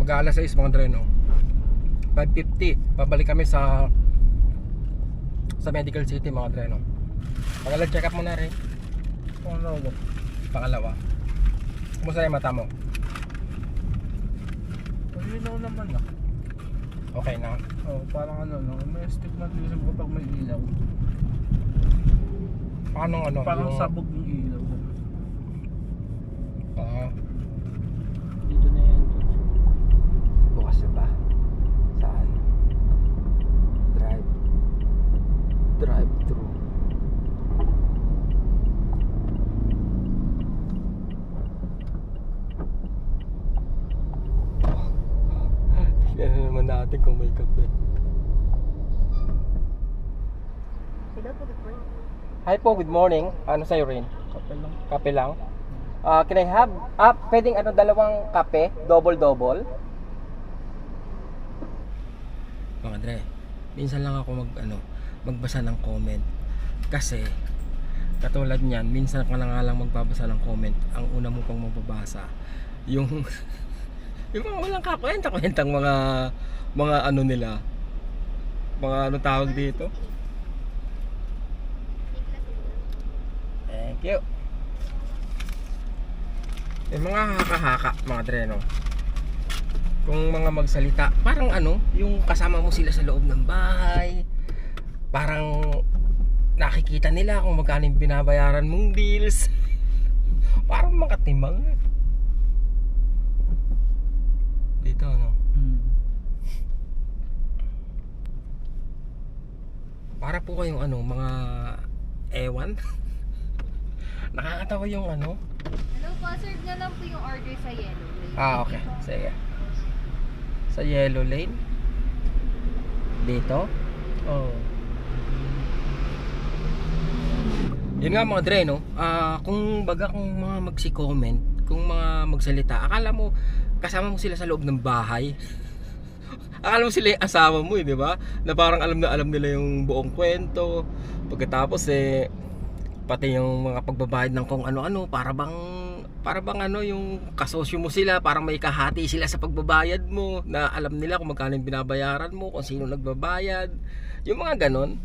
mag-aalas 6 mga dreno. 5:50. Babalik kami sa Medical City mga dreno. Pangalawa check up muna rin. Pangalawa. Kumusta yung mata mo? Malinaw naman ah. Okay na. Oh, parang ano no, may stigmatism ko pag may ilaw. Paano ano? Parang yung... sabog yung ilaw. Dito na yan. Bukas na ba? Saan? Drive through. Tignan na naman natin kung may kape. Hi po, good morning. Ano sa'yo rin? Kapal lang. Kape lang? Can I have, pwedeng ano, dalawang kape? Double. Mga Dre, minsan lang ako magbasa ng comment. Kasi, katulad niyan, minsan ka na nga lang magbabasa ng comment. Ang una mo pang mababasa, yung yung mga walang kakwenta-kwentang mga ano nila. Mga ano tawag dito? Thank you. Yung mga haka-haka mga dreno, kung mga magsalita, parang ano, yung kasama mo sila sa loob ng bahay, parang nakikita nila kung magkano yung binabayaran mong bills. Parang makatimbang dito, no? Para po kayong ano, mga ewan. Nakakatawa yung ano. Hello po, serve na lang po yung order sa yellow lane. Okay. Sige. Sa yellow lane. Dito. Oh. Yun nga mga Dre, no? Kung mga magsi-comment, kung mga magsalita, akala mo kasama mo sila sa loob ng bahay. Akala mo sila yung asawa mo, di ba? Na parang alam nila yung buong kwento. Pagkatapos pati yung mga pagbabayad ng kung ano-ano, para bang ano, yung kasosyo mo sila, parang may kahati sila sa pagbabayad mo, na alam nila kung magkano yung binabayaran mo, kung sino nagbabayad, yung mga ganon.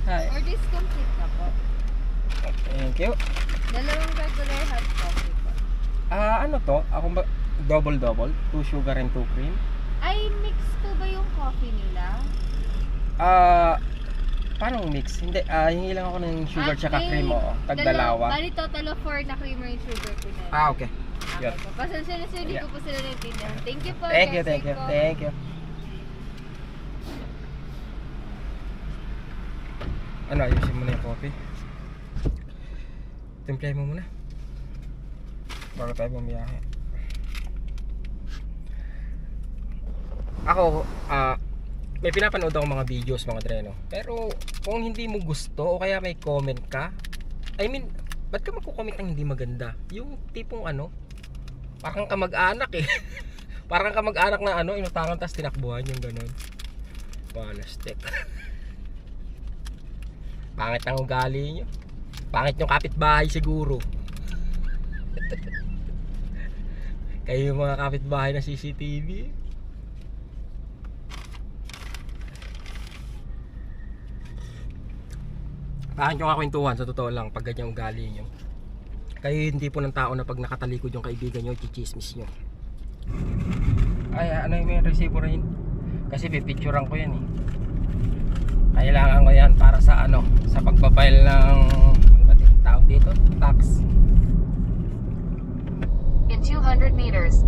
Hi. Order is complete na po. Thank you. Dalawang regular hot coffee po. Ano to? Ako double, 2 sugar and 2 cream. Ay, mix po ba yung coffee nila? Parang mix. Hindi, hingi lang ako ng sugar tsaka cream, tagdalawa. Bali total of 4 na creamer yung sugar po na. Okay. Okay po. Pasensya na sir, hindi ko po sila naintindihan. Thank you po. Thank you. Thank you. Ano, ayusin mo na yung coffee. Timplay mo muna bago tayo bumiyahe. Ako, may pinapanood ako mga videos mga dreno. Pero kung hindi mo gusto o kaya may comment ka, I mean, ba't ka magko-comment ng hindi maganda? Yung tipong ano, parang kamag-anak parang kamag-anak na ano, inutangan tas tinakbuhan, yung ganon. Palastik. Pangit ang ugali nyo. Pangit yung kapitbahay siguro. Kayo yung mga kapitbahay na CCTV. Pangit yung kakwentuhan, sa totoo lang, pag ganyan ugali nyo. Kayo hindi po ng tao na pag nakatalikod yung kaibigan nyo, chichismis nyo. Ay, ano yung may resibo rin? Kasi pipicturean ko yan Kailangan ko yan para sa ano, sa pagpapile ng tawag dito, tax. In 200 meters,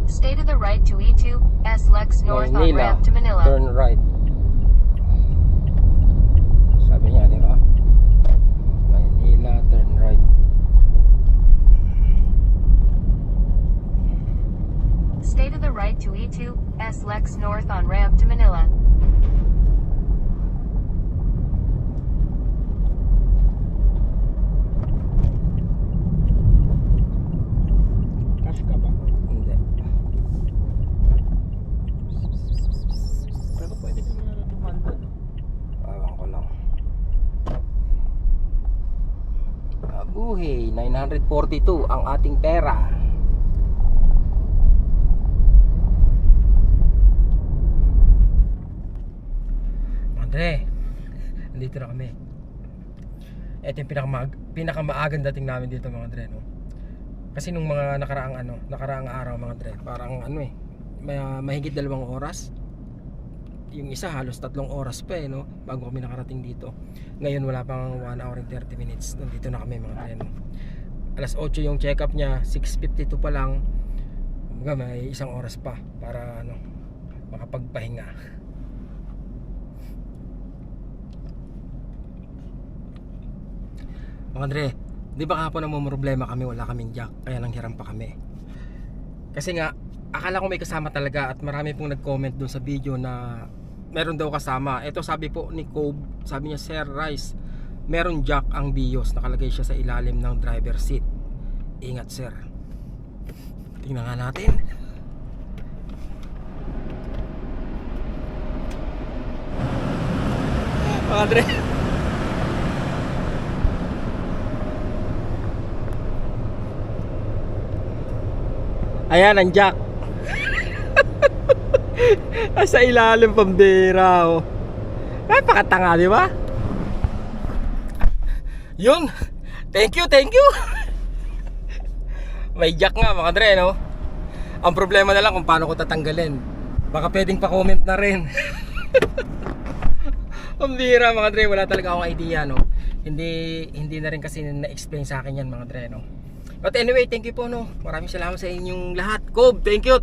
stay to the right to E2 S Lex North on ramp to Manila. Turn right. Sabi niya, di ba? Manila, turn right. Stay to the right to E2 S Lex North on ramp to Manila. Ka ba? Hindi. Pero pwede ka na natumanda, no? Ewan ko lang. Buhay, 942 ang ating pera. Dre, andito na kami. Ito yung pinakamaagang dating namin dito mga Dre, no? Kasi nung mga nakaraang araw mga Dre, parang mahigit 2 oras. Yung isa halos 3 oras pa no, bago kami nakarating dito. Ngayon wala pang 1 hour and 30 minutes. Nandito na kami mga Dre, no? Alas 8 yung check up niya, 6:52 pa lang. May 1 oras pa para makapagpahinga. Mga Dre, di ba kahapon ang problema kami, wala kaming jack, kaya lang hiram pa kami. Kasi nga, akala ko may kasama talaga at marami pong nag-comment dun sa video na meron daw kasama. Ito sabi po ni Cobb, sabi niya, Sir Rice, meron jack ang Vios, nakalagay siya sa ilalim ng driver seat. Ingat sir. Tingnan nga natin. Mga Dre, ayan ang jack. Sa ilalim pambira, oh. Ay, pakatanga, di ba? Yun. Thank you. May jack nga mga Dre, no? Ang problema na lang kung paano ko tatanggalin. Baka pwedeng pa-comment na rin. Pambira mga Dre, wala talaga akong idea, no? Hindi na rin kasi na-explain sa akin yan mga Dre, no? But anyway, thank you po, no? Maraming salamat sa inyong lahat. Cobb, thank you.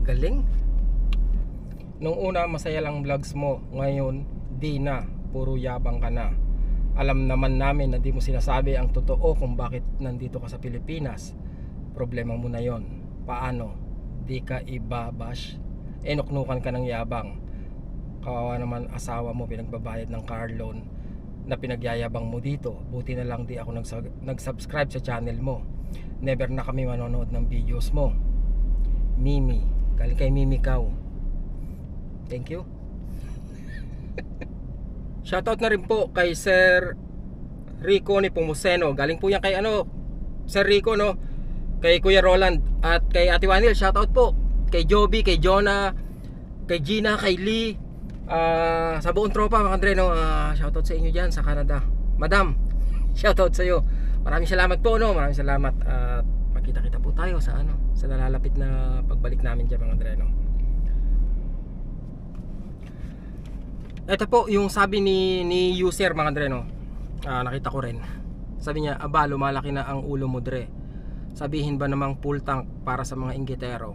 Galing. Nung una, masaya lang vlogs mo. Ngayon, di na. Puro yabang ka na. Alam naman namin na di mo sinasabi ang totoo kung bakit nandito ka sa Pilipinas. Problema mo na yon. Paano? Di ka ibabash? Nuknukan ka ng yabang. Kawawa naman asawa mo, pinagbabayad ng car loan na pinagyayabang mo dito. Buti na lang di ako nag-subscribe sa channel mo. Never na kami manonood ng videos mo. Mimi, galing kay Mimi Cow. Thank you. Shoutout na rin po kay Sir Rico ni Pumuseno. Galing po yan kay Sir Rico, no? Kay Kuya Roland at kay Ate Wanil. Shoutout po kay Joby, kay Jonah, kay Gina, kay Lee, sa buong tropa mga Andre, no? Shoutout sa inyo dyan sa Canada. Madam, shoutout sa iyo. Maraming salamat po, no? Maraming salamat at magkita-kita po tayo sa sa nalalapit na pagbalik namin dyan mga Andre, no? Ito po yung sabi ni user mga Dre, no? Nakita ko rin. Sabi niya, aba, lumalaki na ang ulo mo Dre. Sabihin ba namang full tank para sa mga inggitero?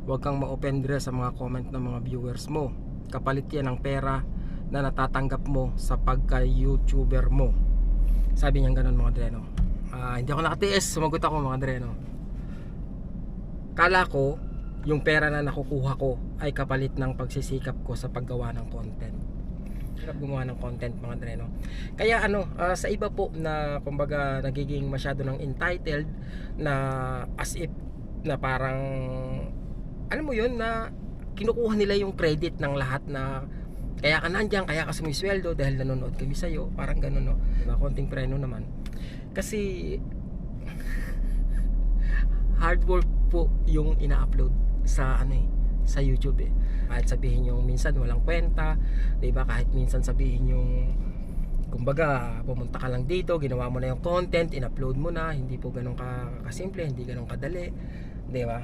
Huwag kang ma-open Dre sa mga comment ng mga viewers mo. Kapalit yan ng pera na natatanggap mo sa pagka-YouTuber mo. Sabi niya ganun mga Dre, no? Hindi ako nakatiis, sumagot ako mga Dre, no? Kala ko yung pera na nakukuha ko ay kapalit ng pagsisikap ko sa paggawa ng content. Hirap gumawa ng content mga Dre, no? Kaya sa iba po na kumbaga nagiging masyado ng entitled na as if na parang mo yun, na kinukuha nila yung credit ng lahat na kaya ka nandyan, kaya ka sumisweldo dahil nanonood kami sa'yo, parang ganun, no? Diba? Konting preno naman kasi hard work po yung ina-upload sa sa YouTube eh. Kahit sabihin yung minsan walang kwenta, 'di ba? Kahit minsan sabihin yung kumbaga pumunta ka lang dito, ginawa mo na yung content, in-upload mo na, hindi po ganoon kasimple, hindi ganoon kadali, 'di ba?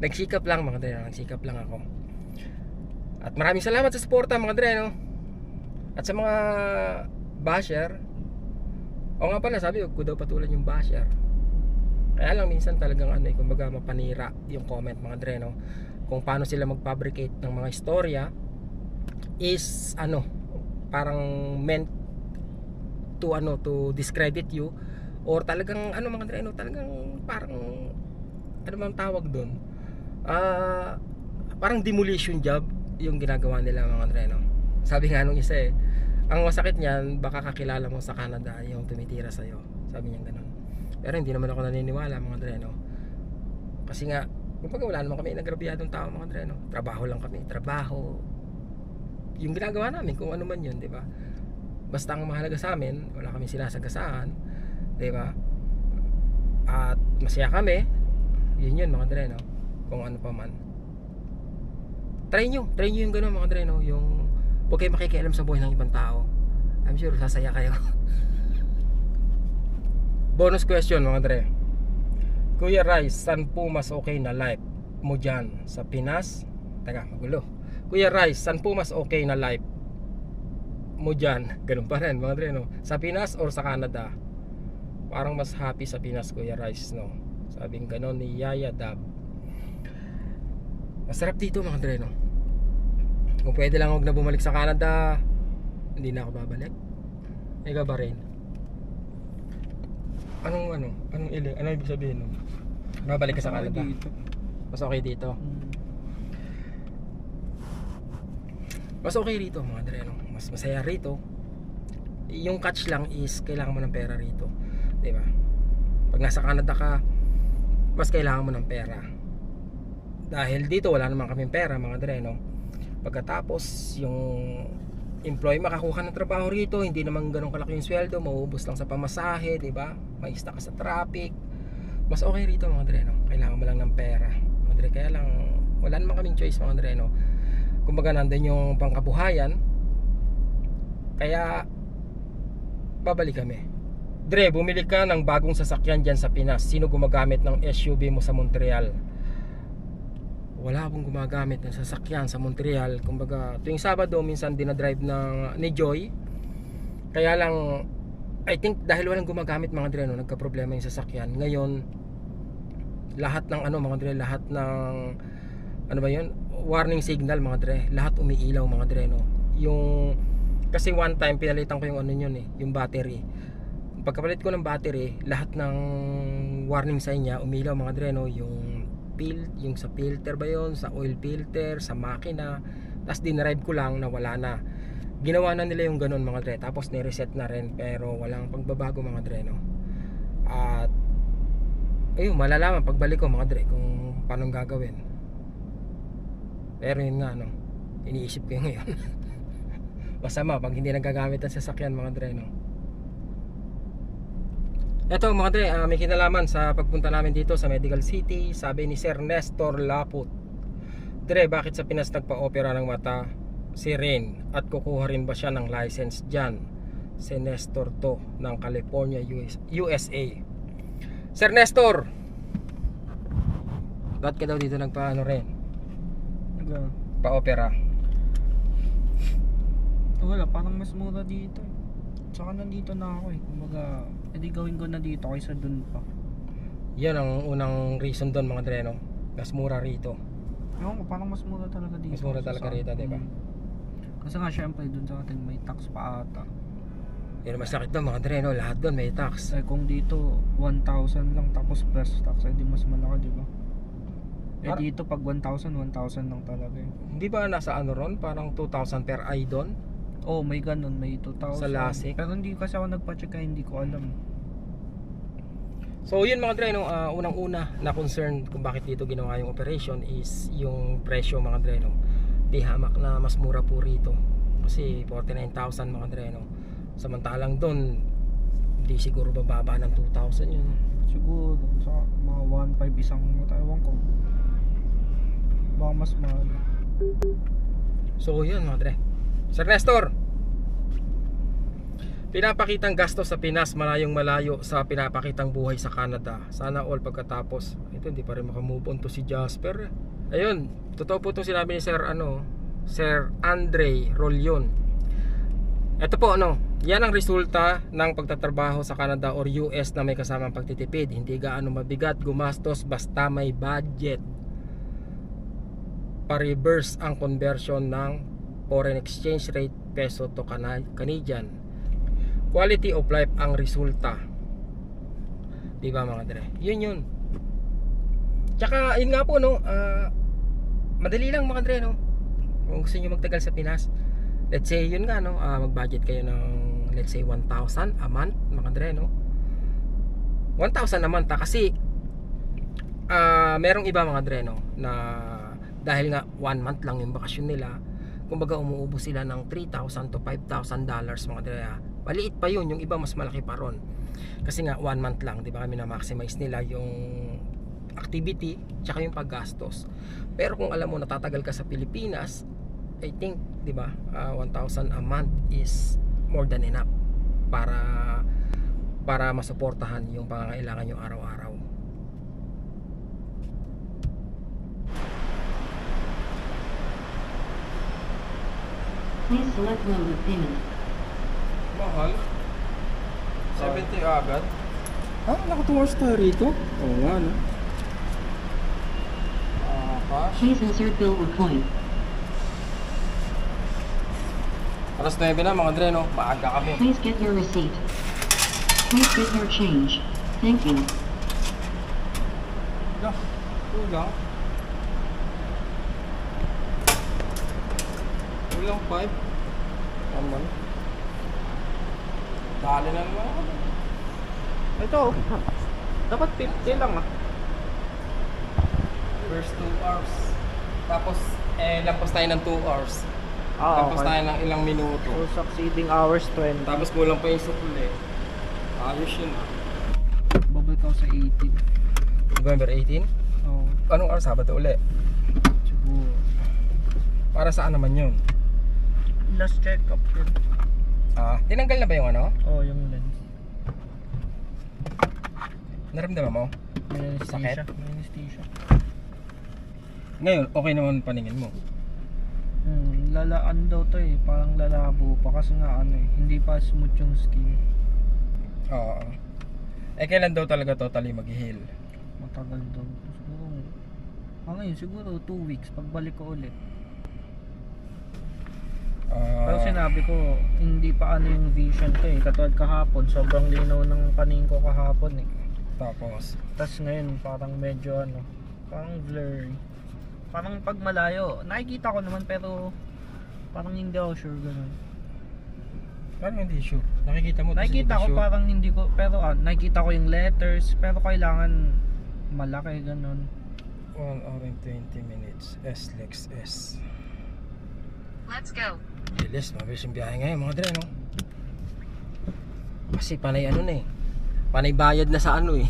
Nagsikap lang mga Dre, nagsikap lang ako. At maraming salamat sa suporta mga Dre, no? At sa mga basher, o nga pala sabi ko daw patulan yung basher. Kaya lang minsan talagang kumbaga mapanira yung comment mga Dre, no? Kung paano sila mag-fabricate ng mga istorya is parang meant to to discredit you, or talagang mga Dre, no? Talagang parang bang tawag doon? Parang demolition job yung ginagawa nila mga Dre, no? Sabi nga nung isa ang masakit niyan, baka kakilala mo sa Canada yung tumitira sa'yo. Sabi niya ganun. Pero hindi naman ako naniniwala mga Dre, no? Kasi nga kumbaga wala naman kami nagrabyadong tao mga Dre, no? Trabaho lang kami, trabaho yung ginagawa namin, kung ano man yun, di ba? Basta ang mahalaga sa amin, wala kami sinasagasaan, di ba? At masaya kami, yun mga Dre, no? Kung ano pa man. try nyo yung gano'n mga Dre, no? Yung huwag kayo makikialam sa buhay ng ibang tao. I'm sure sasaya kayo. Bonus question mga Dre. Kuya Rice, saan po mas okay na life mo dyan? Sa Pinas? Teka, magulo. Kuya Rice, saan po mas okay na life mo dyan? Ganun pa rin mga Dre, no? Sa Pinas or sa Canada? Parang mas happy sa Pinas, Kuya Rice, no? Sabing gano'n ni Yaya Dab. Masarap dito mga Dre, no? Kung pwede lang huwag na bumalik sa Canada, hindi na ako babalik. Ikaw ba rin? Anong ibig sabihin nun? Babalik ka sa Canada? Dito. Mas okay dito? Mas okay rito mga Dre, no? Mas masaya rito. Yung catch lang is kailangan mo ng pera rito, diba? Pag nasa Canada ka, mas kailangan mo ng pera. Dahil dito wala naman kaming pera mga Dre, no? Pagkatapos yung employee makakuha ng trabaho rito, hindi naman ganun kalaki yung sweldo, mauubos lang sa pamasahe, diba? May stuck ka sa traffic. Mas okay rito mga Dre, no? Kailangan mo lang ng pera mga Dre, kaya lang wala naman kaming choice mga Dre, no? Kumbaga nandun yung pangkabuhayan, kaya babalik kami. Dre, bumili ka ng bagong sasakyan dyan sa Pinas. Sino gumagamit ng SUV mo sa Montreal? Wala akong gumagamit ng sasakyan sa Montreal. Kumbaga tuwing Sabado minsan dinadrive ni Joy. Kaya lang I think dahil walang gumagamit mga Dre, no, nagka-problema yung sasakyan. Ngayon lahat ng mga Dre, lahat ng warning signal mga Dre, lahat umiilaw mga Dre, no. Yung kasi one time pinalitan ko yung yung battery. Pagkapalit ko ng battery, lahat ng warning sign niya umilaw mga Dre, no. Yung sa filter ba yun, sa oil filter, sa makina. Tapos dinrive ko lang na wala na. Ginawa na nila yung ganun mga Dre, tapos ni-reset na rin, pero walang pagbabago mga Dre, no. At ayun, malalaman pagbalik ko mga Dre kung paano gagawin. Pero yun nga, no, iniisip ko yung ngayon. Masama pag hindi nagagamit ang sasakyan mga Dre, no. Eto mga Dre, may kinalaman sa pagpunta namin dito sa Medical City. Sabi ni Sir Nestor Laput, Dre, bakit sa Pinas nagpa-opera ng mata si Rain at kukuha rin ba siya ng license dyan? Si Nestor to ng California, USA. Sir Nestor, bakit ka daw dito rin? Pa-opera? Wala, parang mas mura dito. Tsaka nandito na ako kumbaga, edi gawin ko na dito kaysa dun pa. Yan ang unang reason doon mga Dre, no? Mas mura rito. Ewan ko, parang mas mura talaga dito. Mas mura talaga rito, diba? Kasi nga syempre dun sa atin may tax pa ata. Yan ang masakit doon mga Dre, no? Lahat doon may tax. Kung dito 1,000 lang tapos plus tax, edi mas malaki, diba? Dito pag 1,000 lang talaga Hindi ba nasa ron? Parang 2,000 per eye doon? Oh, may ganun, may 2,000. Sa Lasik? Pero hindi kasi ako nagpa-check kaya hindi ko alam. So yun mga Dre, no, unang-una na concern kung bakit dito ginawa yung operation is yung presyo mga Dre, no. Di hamak na mas mura po rito. Kasi 49,000 mga Dre, no. Samantalang doon hindi siguro bababa ng 2,000 yun. Siguro sa mga 1,500 isang Taiwan ko. Baka mas mahal. So yun mga Dre. Sir Nestor, pinapakitang gastos sa Pinas malayong malayo sa pinapakitang buhay sa Canada. Sana all pagkatapos. Ito hindi pa rin makamove on to si Jasper. Ayun, totoo po itong sinabi ni Sir Andre Rolyon. Ito po yan ang resulta ng pagtatrabaho sa Canada or US na may kasamang pagtitipid. Hindi gaano mabigat gumastos basta may budget. Pa-reverse ang conversion ng foreign exchange rate peso to Canadian. Quality of life ang resulta. Diba mga Dre? Yun. Tsaka yun nga po madali lang mga Dre, no. Kung gusto nyo magtagal sa Pinas, let's say yun nga mag-budget kayo ng let's say 1,000 a month mga Dre, no. 1,000 a month kasi merong iba mga Dre, no, na dahil nga 1 month lang yung bakasyon nila, kumbaga umuubos sila ng $3,000 to $5,000 mga Dre. Maliit pa yun, yung iba mas malaki pa ron. Kasi nga 1 month lang, di ba, kami na maximize nila yung activity tsaka yung paggastos. Pero kung alam mo natatagal ka sa Pilipinas, I think, di ba, 1,000 a month is more than enough para masuportahan yung pangangailangan nyo araw-araw. Please select mode of payment. Mahal? 70 agad? Naka 2 hours tayo rito? Oo nga, no? Cash? Please insert bill or coin. Alas 9 na mga Dre, no? Maaga kami. Please get your receipt. Please get your change. Thank you. Kulang. Kulang 5. Naman. Dali na naman ako. Ito, dapat 50 lang ah. First 2 hours. Tapos, lampas tayo ng 2 hours. Tapos tayo ng ilang minuto. So, succeeding hours 20. Tapos kulang pa yung sukuli. Ayos yun ah. Babalik ako sa 18. November 18? Oo, Anong araw? Sabado uli? siguro. Para saan naman yun? Last check-up yun. Tinanggal na ba yung ano? Oo, yung lens. Naramdaman mo? May Sakit? anesthesia. May anesthesia. Ngayon, okay naman paningin mo. Lalaan daw to eh. Parang lalabo pa kasi nga ano eh. Hindi pa smooth yung skin. Oo. Kailan daw talaga totally mag-heal? Matagal daw. Siguro, ngayon siguro 2 weeks. Pagbalik ko ulit. Pero sinabi ko, hindi pa ano yung vision ko eh. Katulad kahapon, sobrang linaw ng paningin ko kahapon eh. Tapos? Tapos ngayon, parang medyo ano, parang blurry. Parang pag malayo, nakikita ko naman pero parang hindi ako sure ganun. Parang hindi sure. Nakikita mo? Nakikita ko sure. parang hindi ko, pero nakikita ko yung letters, pero kailangan malaki ganun. 1 hour and 20 minutes. S-Lex S. Let's go. Bilis, mabilis yung biyahe ngayon mga Dre, no? Kasi panay ano na eh. Panay bayad na sa ano eh.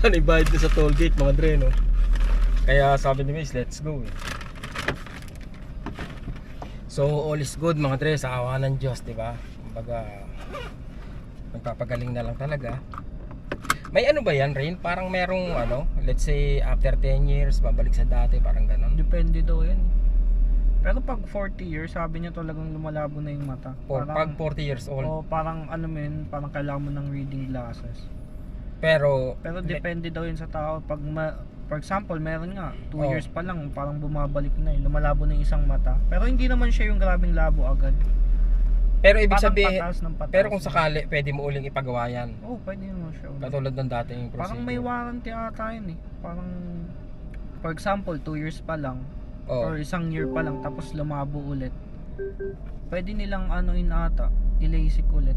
Panay bayad na sa toll gate mga Dre, no? Kaya sabi ni Miss, let's go eh. So all is good mga Dre, sa awa ng Diyos, diba? Kumbaga nagpapagaling na lang talaga. May ano ba yan, Rain? Parang merong ano, let's say after 10 years babalik sa dati, parang ganon. Depende daw yan. Pero pag 40 years, sabi niya talagang lumalabo na yung mata. Pag 40 years old. O parang ano men, parang kailangan mo ng reading glasses. Pero Depende daw yun sa tao. Pag for example, meron nga 2 Oh. years pa lang parang bumabalik na eh, lumalabo na yung isang mata. Pero hindi naman siya yung grabing labo agad. Pero ibig Parang sabihin, patas ng patas. pero kung sakali, pwede mo uling ipagawa yan. Oo, pwede naman siya. Katulad ng dating procedure. Parang may warranty ata yun eh. Parang for example, 2 years pa lang Oh. or 1 year pa lang tapos lumabo ulit. Pwede nilang anuin ata, i-LASIK ulit.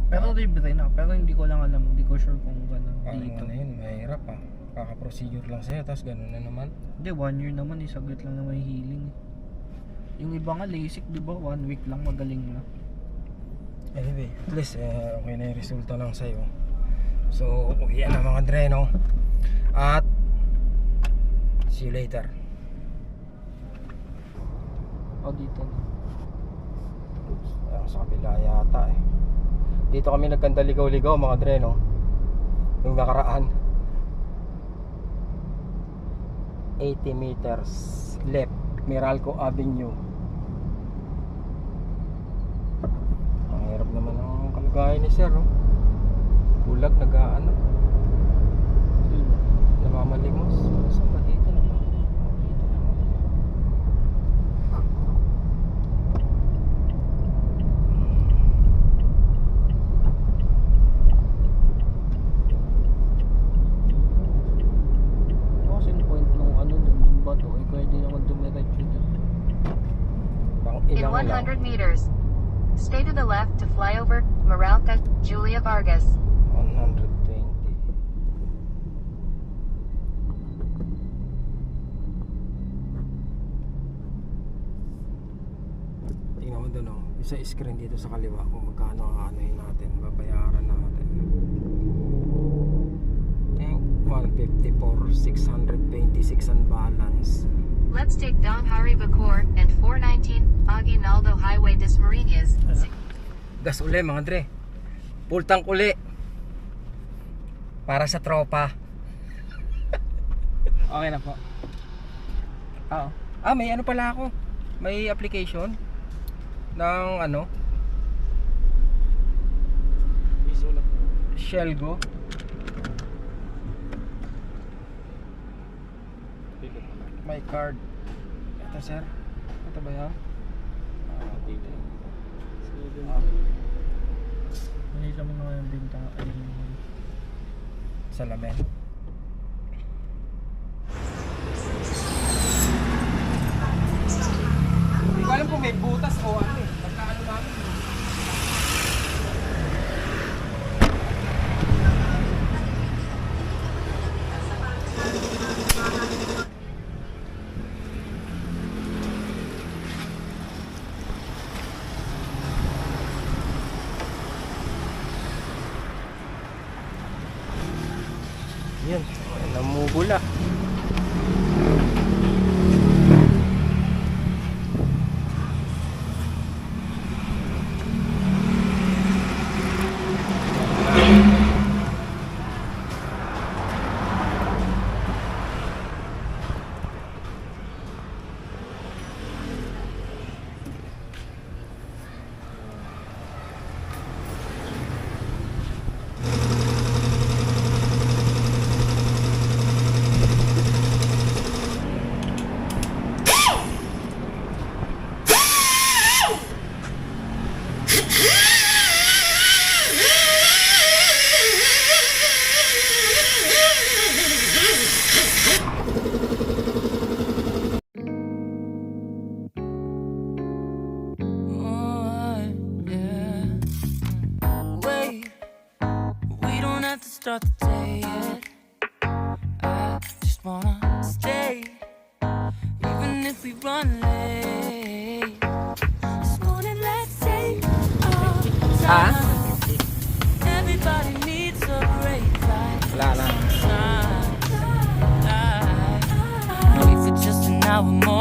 Pero libre na, pero hindi ko lang alam, hindi ko sure kung gano'n Parang dito. ano yun, mahirap ah. Kaka-procedure lang sa'yo, tapos ganun na naman. Hindi, 1 year naman, saglit lang naman yung healing. Yung iba nga LASIK, di ba? 1 week lang magaling na. Anyway, at least okay na yung resulta lang sa'yo. So, yan na mga Dre, no? At see you later. O dito na. Sa kabila yata eh. Dito kami nagkanta ligaw-ligaw mga Dre, no? Yung nakaraan 80 meters left, Meralco Avenue. Ang hirap naman ang kalagayan ni Sir, no? Bulag, nag-ano, namamalimos. Saan ba dito na ba? Dito na. Kasi yung point nung ano dun, yung bato, eh pwede naman dumiretso dun. Pang In ilang lang. 100 meters, stay to the left to flyover Meralco Julia Vargas. 120. Tingnan mo doon, oh. Yung sa screen dito sa kaliwa kung magkano ang anuhin natin, babayaran natin. Think 150 4, 626 ang balance. Let's take Don Hari Bacoor and 419 Aguinaldo Highway Dasmariñas. Gas uli mga Dre. Full tank uli. Para sa tropa. Okay na po. Oo. May ano pala ako. May application ng ano Shellgo. My card. Ito sir. Ito ba yan? Nalita mo na nga yung binta. Salamin. Hindi ko alam kung may butas o ano eh. Pagkaano namin. Yan, namumula. Start the day yet. I just wanna stay, even if we run late. This morning, let's take our time. Everybody needs a break, like Wala na. sunshine. Wait for just an hour more.